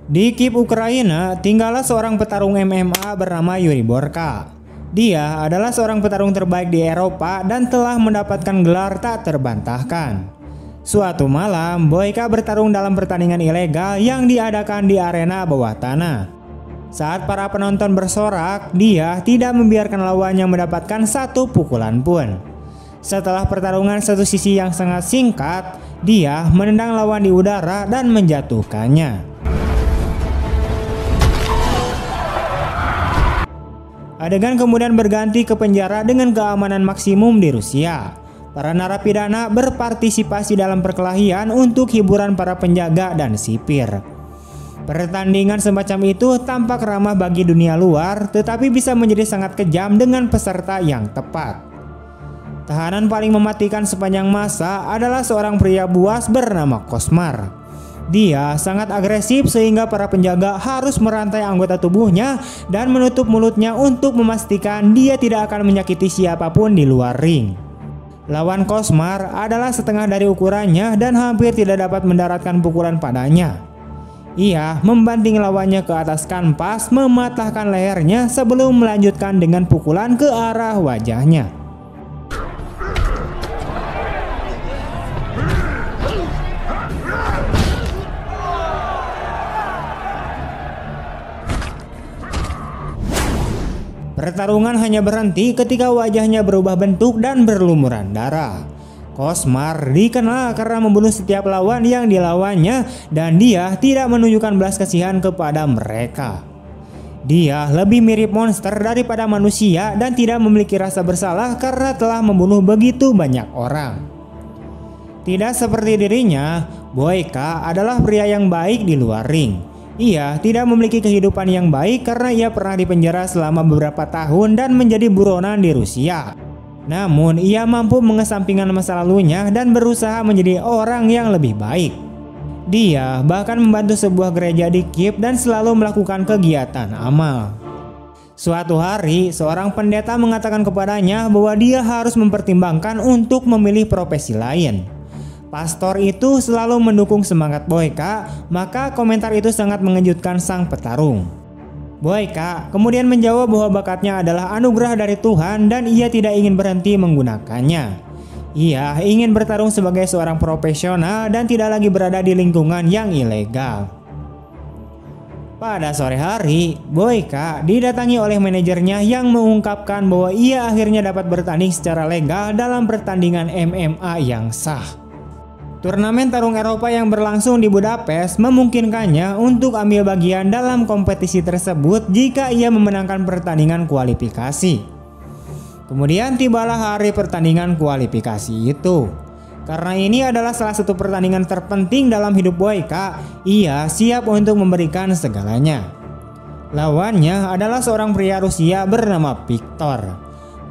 Di Kiev, Ukraina, tinggallah seorang petarung MMA bernama Yuri Borka. Dia adalah seorang petarung terbaik di Eropa dan telah mendapatkan gelar tak terbantahkan. Suatu malam, Boyka bertarung dalam pertandingan ilegal yang diadakan di arena bawah tanah. Saat para penonton bersorak, dia tidak membiarkan lawannya mendapatkan satu pukulan pun. Setelah pertarungan satu sisi yang sangat singkat, dia menendang lawan di udara dan menjatuhkannya. Adegan kemudian berganti ke penjara dengan keamanan maksimum di Rusia. Para narapidana berpartisipasi dalam perkelahian untuk hiburan para penjaga dan sipir. Pertandingan semacam itu tampak ramah bagi dunia luar, tetapi bisa menjadi sangat kejam dengan peserta yang tepat. Tahanan paling mematikan sepanjang masa adalah seorang pria buas bernama Koshmar. Dia sangat agresif sehingga para penjaga harus merantai anggota tubuhnya dan menutup mulutnya untuk memastikan dia tidak akan menyakiti siapapun di luar ring. Lawan Koshmar adalah setengah dari ukurannya dan hampir tidak dapat mendaratkan pukulan padanya. Ia membanting lawannya ke atas kanvas, mematahkan lehernya sebelum melanjutkan dengan pukulan ke arah wajahnya. Pertarungan hanya berhenti ketika wajahnya berubah bentuk dan berlumuran darah. Koshmar dikenal karena membunuh setiap lawan yang dilawannya dan dia tidak menunjukkan belas kasihan kepada mereka. Dia lebih mirip monster daripada manusia dan tidak memiliki rasa bersalah karena telah membunuh begitu banyak orang. Tidak seperti dirinya, Boyka adalah pria yang baik di luar ring. Ia tidak memiliki kehidupan yang baik karena ia pernah dipenjara selama beberapa tahun dan menjadi buronan di Rusia. Namun ia mampu mengesampingkan masa lalunya dan berusaha menjadi orang yang lebih baik. Dia bahkan membantu sebuah gereja di Kiev dan selalu melakukan kegiatan amal. Suatu hari, seorang pendeta mengatakan kepadanya bahwa dia harus mempertimbangkan untuk memilih profesi lain. Pastor itu selalu mendukung semangat Boyka, maka komentar itu sangat mengejutkan sang petarung. Boyka kemudian menjawab bahwa bakatnya adalah anugerah dari Tuhan dan ia tidak ingin berhenti menggunakannya. Ia ingin bertarung sebagai seorang profesional dan tidak lagi berada di lingkungan yang ilegal. Pada sore hari, Boyka didatangi oleh manajernya yang mengungkapkan bahwa ia akhirnya dapat bertanding secara legal dalam pertandingan MMA yang sah. Turnamen tarung Eropa yang berlangsung di Budapest memungkinkannya untuk ambil bagian dalam kompetisi tersebut jika ia memenangkan pertandingan kualifikasi. Kemudian tibalah hari pertandingan kualifikasi itu. Karena ini adalah salah satu pertandingan terpenting dalam hidup Boyka, ia siap untuk memberikan segalanya. Lawannya adalah seorang pria Rusia bernama Viktor.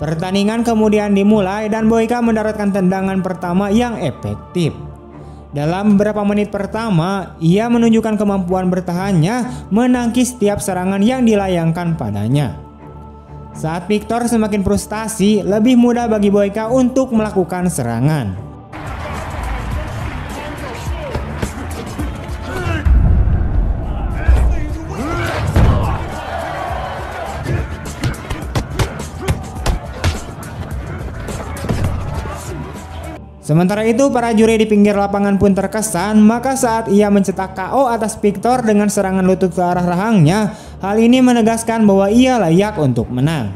Pertandingan kemudian dimulai dan Boyka mendaratkan tendangan pertama yang efektif. Dalam beberapa menit pertama, ia menunjukkan kemampuan bertahannya menangkis setiap serangan yang dilayangkan padanya. Saat Viktor semakin frustasi, lebih mudah bagi Boyka untuk melakukan serangan. Sementara itu para juri di pinggir lapangan pun terkesan, maka saat ia mencetak KO atas Viktor dengan serangan lutut ke arah rahangnya, hal ini menegaskan bahwa ia layak untuk menang.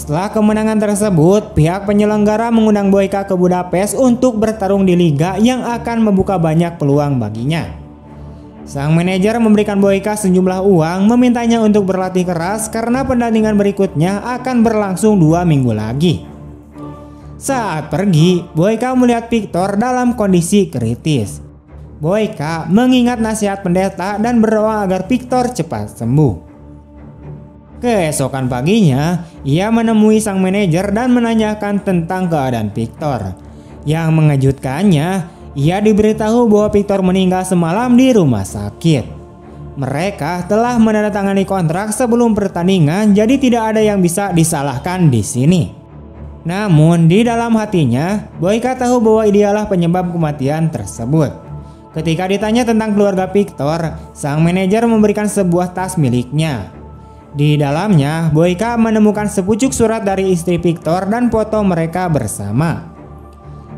Setelah kemenangan tersebut, pihak penyelenggara mengundang Boyka ke Budapest untuk bertarung di liga yang akan membuka banyak peluang baginya. Sang manajer memberikan Boyka sejumlah uang, memintanya untuk berlatih keras karena pertandingan berikutnya akan berlangsung 2 minggu lagi. Saat pergi, Boyka melihat Viktor dalam kondisi kritis. Boyka mengingat nasihat pendeta dan berdoa agar Viktor cepat sembuh. Keesokan paginya, ia menemui sang manajer dan menanyakan tentang keadaan Viktor. Yang mengejutkannya, ia diberitahu bahwa Viktor meninggal semalam di rumah sakit. Mereka telah menandatangani kontrak sebelum pertandingan, jadi tidak ada yang bisa disalahkan di sini. Namun di dalam hatinya, Boyka tahu bahwa dialah penyebab kematian tersebut. Ketika ditanya tentang keluarga Victor, sang manajer memberikan sebuah tas miliknya. Di dalamnya, Boyka menemukan sepucuk surat dari istri Victor dan foto mereka bersama.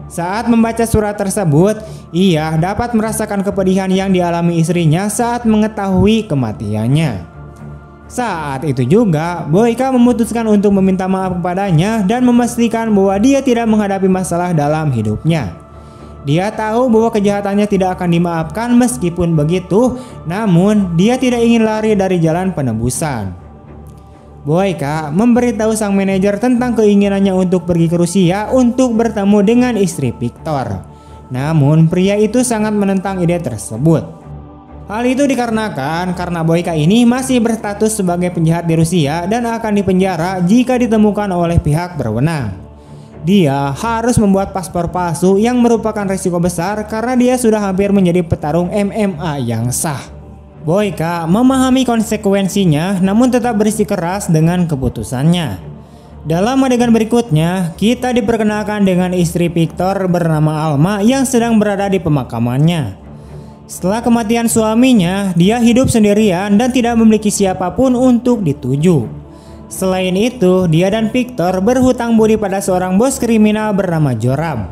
Saat membaca surat tersebut, ia dapat merasakan kepedihan yang dialami istrinya saat mengetahui kematiannya. Saat itu juga, Boyka memutuskan untuk meminta maaf kepadanya dan memastikan bahwa dia tidak menghadapi masalah dalam hidupnya. Dia tahu bahwa kejahatannya tidak akan dimaafkan. Meskipun begitu, namun dia tidak ingin lari dari jalan penebusan. Boyka memberitahu sang manajer tentang keinginannya untuk pergi ke Rusia untuk bertemu dengan istri Victor. Namun pria itu sangat menentang ide tersebut. Hal itu dikarenakan karena Boyka ini masih berstatus sebagai penjahat di Rusia dan akan dipenjara jika ditemukan oleh pihak berwenang. Dia harus membuat paspor palsu yang merupakan risiko besar karena dia sudah hampir menjadi petarung MMA yang sah. Boyka memahami konsekuensinya namun tetap bersikeras dengan keputusannya. Dalam adegan berikutnya, kita diperkenalkan dengan istri Victor bernama Alma yang sedang berada di pemakamannya. Setelah kematian suaminya, dia hidup sendirian dan tidak memiliki siapapun untuk dituju. Selain itu, dia dan Victor berhutang budi pada seorang bos kriminal bernama Joram.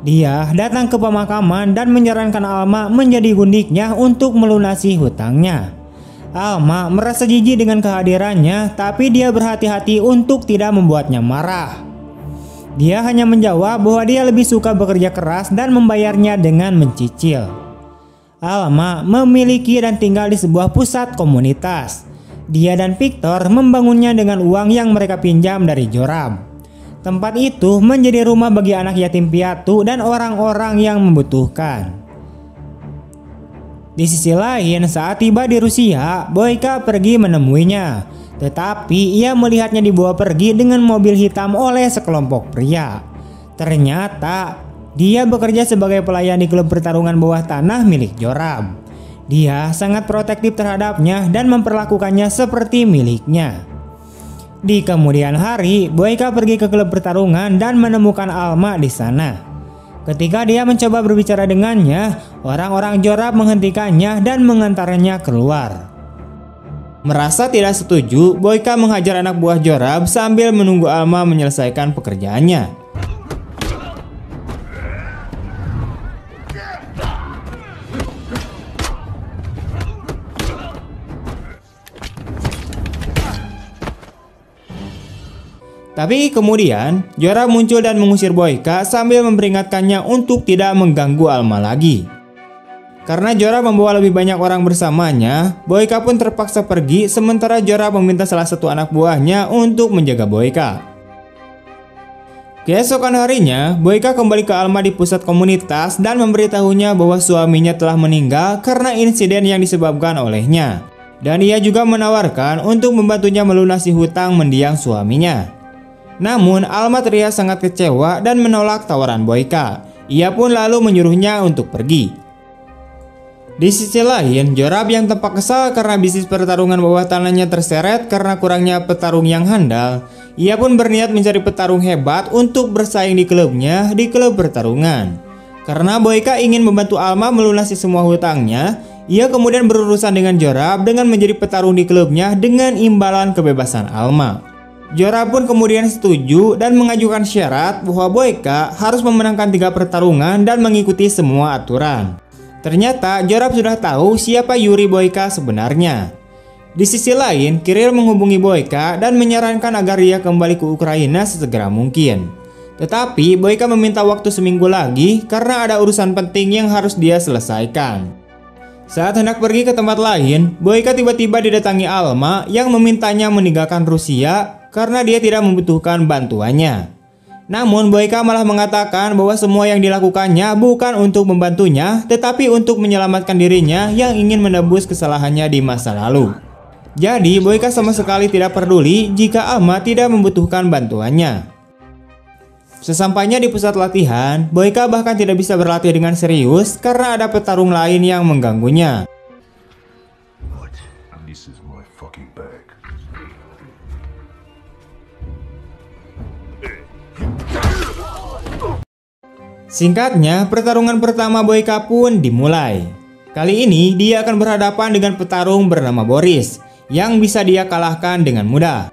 Dia datang ke pemakaman dan menyarankan Alma menjadi gundiknya untuk melunasi hutangnya. Alma merasa jijik dengan kehadirannya, tapi dia berhati-hati untuk tidak membuatnya marah. Dia hanya menjawab bahwa dia lebih suka bekerja keras dan membayarnya dengan mencicil. Alma memiliki dan tinggal di sebuah pusat komunitas. Dia dan Victor membangunnya dengan uang yang mereka pinjam dari Joram. Tempat itu menjadi rumah bagi anak yatim piatu dan orang-orang yang membutuhkan. Di sisi lain, saat tiba di Rusia, Boyka pergi menemuinya. Tetapi ia melihatnya dibawa pergi dengan mobil hitam oleh sekelompok pria. Ternyata dia bekerja sebagai pelayan di klub pertarungan bawah tanah milik Joram. Dia sangat protektif terhadapnya dan memperlakukannya seperti miliknya. Di kemudian hari, Boyka pergi ke klub pertarungan dan menemukan Alma di sana. Ketika dia mencoba berbicara dengannya, orang-orang Joram menghentikannya dan mengantarnya keluar. Merasa tidak setuju, Boyka menghajar anak buah Joram sambil menunggu Alma menyelesaikan pekerjaannya. Tapi kemudian Joram muncul dan mengusir Boyka sambil memperingatkannya untuk tidak mengganggu Alma lagi. Karena Joram membawa lebih banyak orang bersamanya, Boyka pun terpaksa pergi sementara Joram meminta salah satu anak buahnya untuk menjaga Boyka. Keesokan harinya, Boyka kembali ke Alma di pusat komunitas dan memberitahunya bahwa suaminya telah meninggal karena insiden yang disebabkan olehnya. Dan ia juga menawarkan untuk membantunya melunasi hutang mendiang suaminya. Namun Alma terlihat sangat kecewa dan menolak tawaran Boyka. Ia pun lalu menyuruhnya untuk pergi. Di sisi lain, Joram yang tampak kesal karena bisnis pertarungan bawah tanahnya terseret karena kurangnya petarung yang handal. Ia pun berniat mencari petarung hebat untuk bersaing di klubnya di klub pertarungan. Karena Boyka ingin membantu Alma melunasi semua hutangnya, ia kemudian berurusan dengan Joram dengan menjadi petarung di klubnya dengan imbalan kebebasan Alma. Joram pun kemudian setuju dan mengajukan syarat bahwa Boyka harus memenangkan 3 pertarungan dan mengikuti semua aturan. Ternyata Joram sudah tahu siapa Yuri Boyka sebenarnya. Di sisi lain, Kirill menghubungi Boyka dan menyarankan agar dia kembali ke Ukraina sesegera mungkin. Tetapi Boyka meminta waktu seminggu lagi karena ada urusan penting yang harus dia selesaikan. Saat hendak pergi ke tempat lain, Boyka tiba-tiba didatangi Alma yang memintanya meninggalkan Rusia karena dia tidak membutuhkan bantuannya. Namun Boyka malah mengatakan bahwa semua yang dilakukannya bukan untuk membantunya, tetapi untuk menyelamatkan dirinya yang ingin menebus kesalahannya di masa lalu. Jadi Boyka sama sekali tidak peduli jika Alma tidak membutuhkan bantuannya. Sesampainya di pusat latihan, Boyka bahkan tidak bisa berlatih dengan serius karena ada petarung lain yang mengganggunya. This is my fucking bag. Singkatnya, pertarungan pertama Boyka pun dimulai. Kali ini dia akan berhadapan dengan petarung bernama Boris yang bisa dia kalahkan dengan mudah.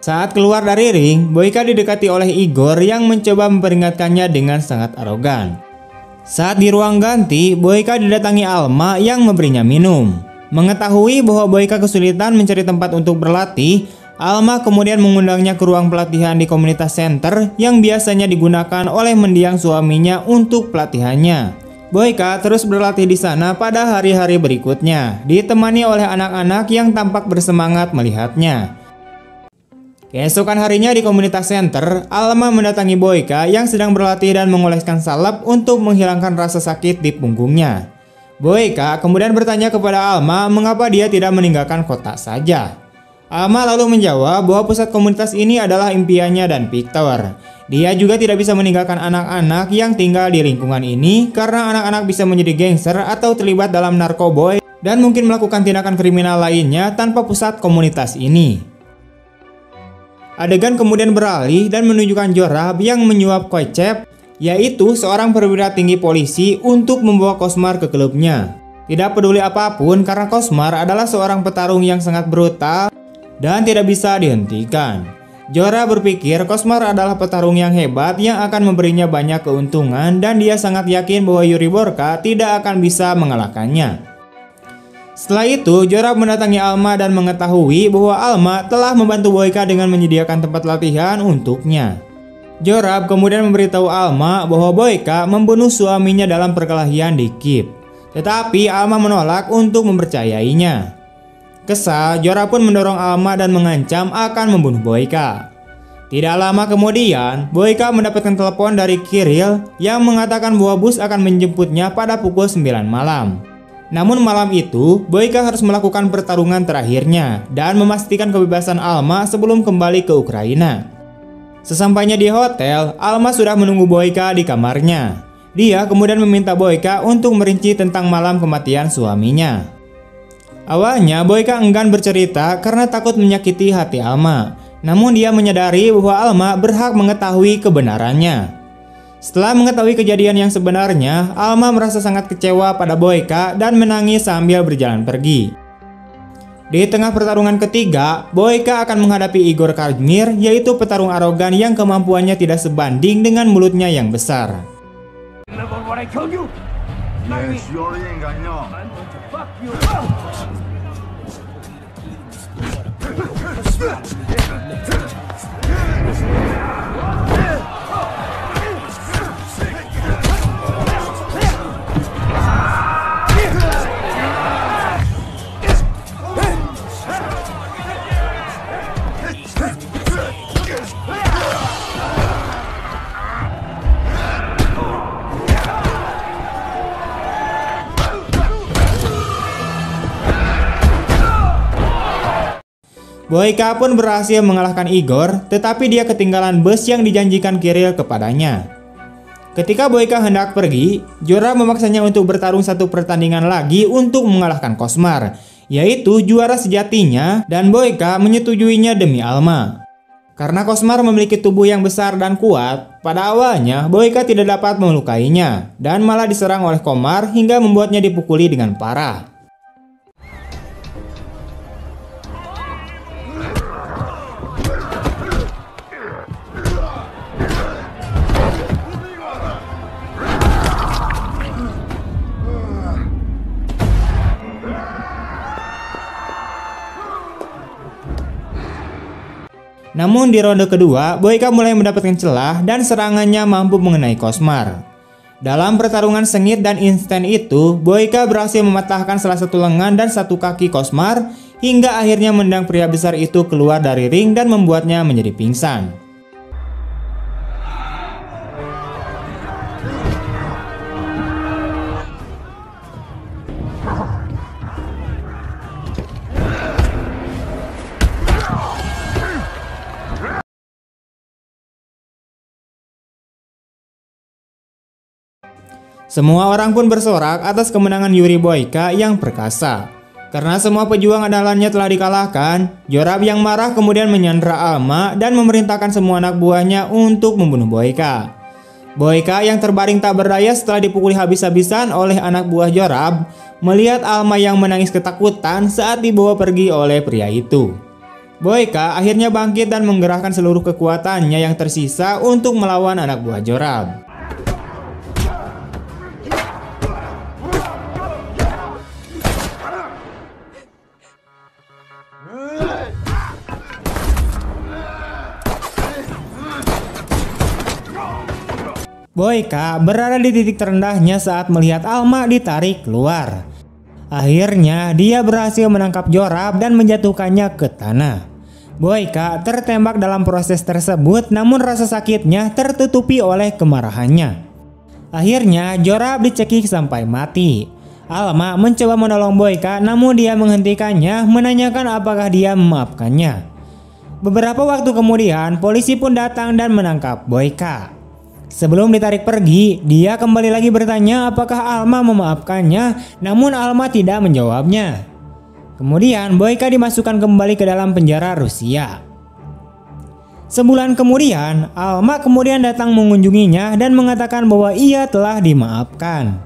Saat keluar dari ring, Boyka didekati oleh Igor yang mencoba memperingatkannya dengan sangat arogan. Saat di ruang ganti, Boyka didatangi Alma yang memberinya minum. Mengetahui bahwa Boyka kesulitan mencari tempat untuk berlatih, Alma kemudian mengundangnya ke ruang pelatihan di komunitas center yang biasanya digunakan oleh mendiang suaminya untuk pelatihannya. Boyka terus berlatih di sana pada hari-hari berikutnya, ditemani oleh anak-anak yang tampak bersemangat melihatnya. Keesokan harinya di komunitas center, Alma mendatangi Boyka yang sedang berlatih dan mengoleskan salep untuk menghilangkan rasa sakit di punggungnya. Boyka kemudian bertanya kepada Alma mengapa dia tidak meninggalkan kota saja. Alma lalu menjawab bahwa pusat komunitas ini adalah impiannya dan Victor. Dia juga tidak bisa meninggalkan anak-anak yang tinggal di lingkungan ini karena anak-anak bisa menjadi gangster atau terlibat dalam narkoboy dan mungkin melakukan tindakan kriminal lainnya tanpa pusat komunitas ini. Adegan kemudian beralih dan menunjukkan Jorab yang menyuap Koicep, yaitu seorang perwira tinggi polisi untuk membawa Cosmar ke klubnya. Tidak peduli apapun karena Cosmar adalah seorang petarung yang sangat brutal dan tidak bisa dihentikan. Jorab berpikir Cosmar adalah petarung yang hebat yang akan memberinya banyak keuntungan dan dia sangat yakin bahwa Yuri Borka tidak akan bisa mengalahkannya. Setelah itu, Jorab mendatangi Alma dan mengetahui bahwa Alma telah membantu Boyka dengan menyediakan tempat latihan untuknya. Jorab kemudian memberitahu Alma bahwa Boyka membunuh suaminya dalam perkelahian di Kip. Tetapi Alma menolak untuk mempercayainya. Kesal, Jorab pun mendorong Alma dan mengancam akan membunuh Boyka. Tidak lama kemudian, Boyka mendapatkan telepon dari Kirill yang mengatakan bahwa bus akan menjemputnya pada pukul 9 malam. Namun malam itu, Boyka harus melakukan pertarungan terakhirnya dan memastikan kebebasan Alma sebelum kembali ke Ukraina. Sesampainya di hotel, Alma sudah menunggu Boyka di kamarnya. Dia kemudian meminta Boyka untuk merinci tentang malam kematian suaminya. Awalnya Boyka enggan bercerita karena takut menyakiti hati Alma. Namun dia menyadari bahwa Alma berhak mengetahui kebenarannya. Setelah mengetahui kejadian yang sebenarnya, Alma merasa sangat kecewa pada Boyka dan menangis sambil berjalan pergi. Di tengah pertarungan ketiga, Boyka akan menghadapi Igor Kazmir, yaitu petarung arogan yang kemampuannya tidak sebanding dengan mulutnya yang besar. Boyka pun berhasil mengalahkan Igor, tetapi dia ketinggalan bus yang dijanjikan Kirill kepadanya. Ketika Boyka hendak pergi, Jorab memaksanya untuk bertarung satu pertandingan lagi untuk mengalahkan Cosmar, yaitu juara sejatinya, dan Boyka menyetujuinya demi Alma. Karena Cosmar memiliki tubuh yang besar dan kuat, pada awalnya Boyka tidak dapat melukainya, dan malah diserang oleh Komar hingga membuatnya dipukuli dengan parah. Namun di ronde kedua, Boyka mulai mendapatkan celah dan serangannya mampu mengenai Cosmar. Dalam pertarungan sengit dan instan itu, Boyka berhasil mematahkan salah satu lengan dan satu kaki Cosmar hingga akhirnya menendang pria besar itu keluar dari ring dan membuatnya menjadi pingsan. Semua orang pun bersorak atas kemenangan Yuri Boyka yang perkasa. Karena semua pejuang andalannya telah dikalahkan, Jorab yang marah kemudian menyandra Alma dan memerintahkan semua anak buahnya untuk membunuh Boyka. Boyka yang terbaring tak berdaya setelah dipukuli habis-habisan oleh anak buah Jorab, melihat Alma yang menangis ketakutan saat dibawa pergi oleh pria itu. Boyka akhirnya bangkit dan menggerahkan seluruh kekuatannya yang tersisa untuk melawan anak buah Jorab. Boyka berada di titik terendahnya saat melihat Alma ditarik keluar. Akhirnya dia berhasil menangkap Jorab dan menjatuhkannya ke tanah. Boyka tertembak dalam proses tersebut, namun rasa sakitnya tertutupi oleh kemarahannya. Akhirnya Jorab dicekik sampai mati. Alma mencoba menolong Boyka, namun dia menghentikannya, menanyakan apakah dia memaafkannya. Beberapa waktu kemudian polisi pun datang dan menangkap Boyka. Sebelum ditarik pergi, dia kembali lagi bertanya apakah Alma memaafkannya, namun Alma tidak menjawabnya. Kemudian Boyka dimasukkan kembali ke dalam penjara Rusia. Sebulan kemudian, Alma kemudian datang mengunjunginya dan mengatakan bahwa ia telah dimaafkan.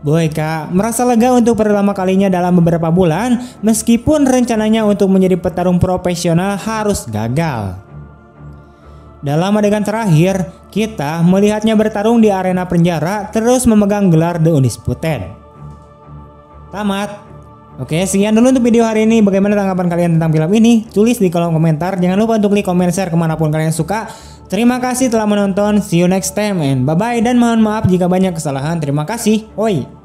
Boyka merasa lega untuk pertama kalinya dalam beberapa bulan, meskipun rencananya untuk menjadi petarung profesional harus gagal. Dalam adegan terakhir, kita melihatnya bertarung di arena penjara terus memegang gelar The Undisputed. Tamat. Oke, sekian dulu untuk video hari ini. Bagaimana tanggapan kalian tentang film ini? Tulis di kolom komentar. Jangan lupa untuk klik komen, share kemanapun kalian suka. Terima kasih telah menonton. See you next time and bye-bye. Dan mohon maaf jika banyak kesalahan. Terima kasih. Oi.